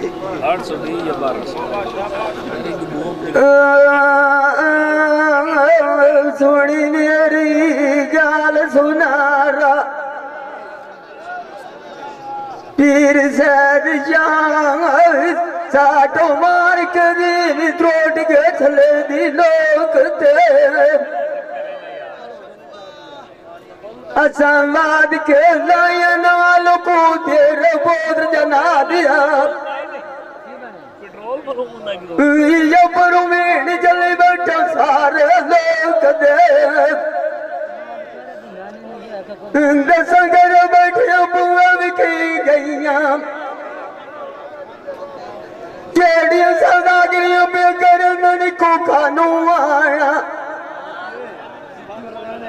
820 या 1200 सोनी मेरी गाल सुनारा पीर सैद साटो मार के दी त्रोट के थले दी लोक ते असंवाद के लायन वालों को तेरे बोध जना दिया ये परमेण जले बैठे सारे लोग दे दसंगर बैठे बुआ विखी गईया जेड़िया सौदागरियों पे करन को खानू आया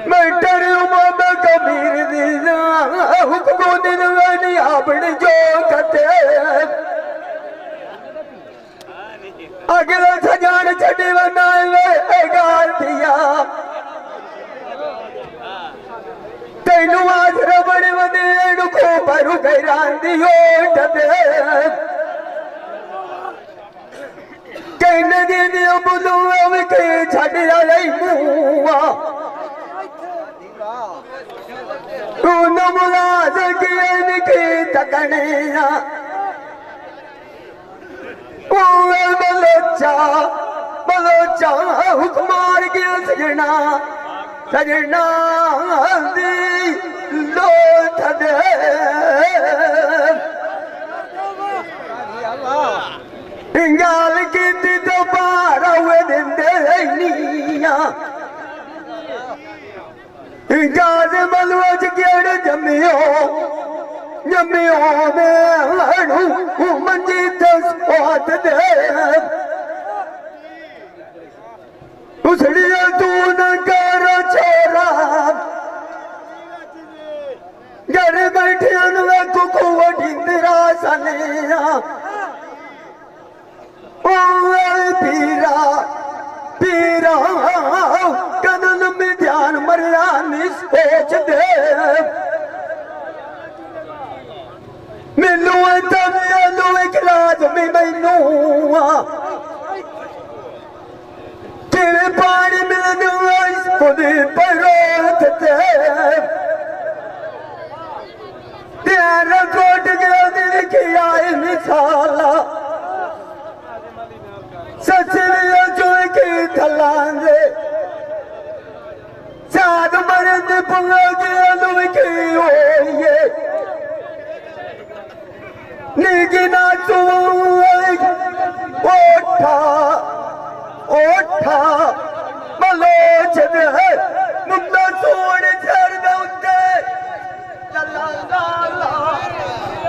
मैं डरू बाबा कबीर दीना हुक्म दिन वाली आपने जो कते अगला सजान छड़ी बनाए गाल दिया तेनू आसरा बड़े वदेड़ को भरू गैरांदी ओट दे कहने दी दिया बुलुआ विखे छड़ी आई मुआ उन मुलाज किए निके तकनिया बलोचा हुक्मार गया सजना सजना दी लोथ दे गाल की तो पार हुए दिन देनिया गाज मलवज गेड़ जमियो में मंजी स्वाद दे उसलिए तू न कर छोरा घर बैठे कुकू वडिंदरा सनिया पीरा पीरा कदन में ध्यान मरिया निस्पोच दे मैनू तू एक राज में मैनू तेरे पानी मिलने खुद परोत तेरा कोट गया दिल की आए मिसाला सचलिया जो की थलांगे साध मरद पुंगा गया की होइए निगिना तू ओठा ओठा मलोच दे मुंडा सोने छड़ दे उत्ते चला ला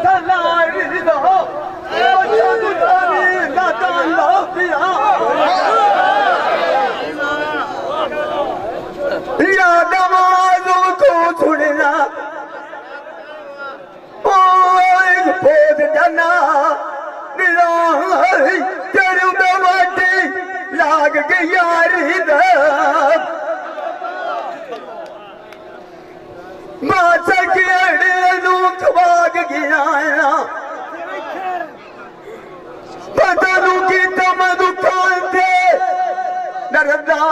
तलारी दो ओ चंदुतानी लाता लो पिया याद आवाज़ों को सुनना बोध जना तेरू वाटी लाग गया मासा केड़े खवाग गया पता नू की तम दुकान थे डरदा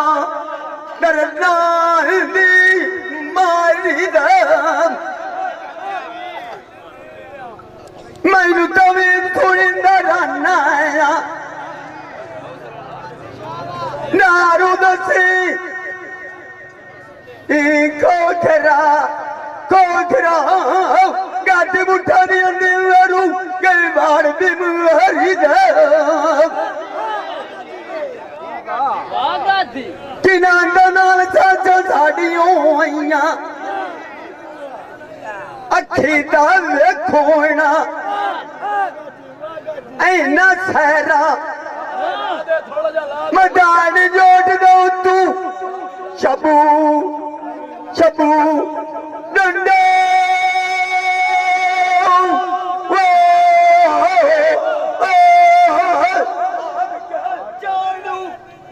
डरदा मारी मैनू तवीन थोड़ी डराना नारू दसी कोठरा कोठरा गद मुठा दिया कई बार बीमारी किनारा नाल चाचा साड़ियों आईया अखी दा वेखोना ऐना सहरा मैदान जोट दो तू शबू शबू डंडे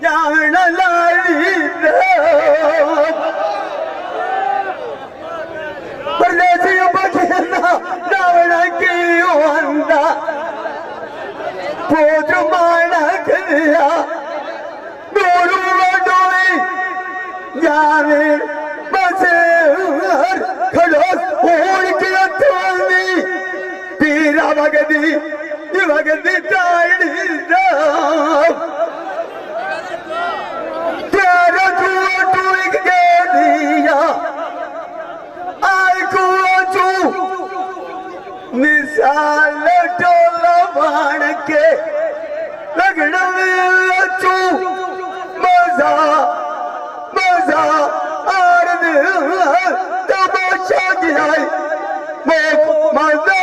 जान लाली परदेसी बचना नावना की अंदा जावे बसेर खड़ोस होड़ के अथवानी पीरा भगदी टाइडी तेरा कुआ टूट के दिया आई कुआ चू मिसाल टोला बाण के लगड़ा में चू मजा मजा आर तमाशा गिराई मोक मजा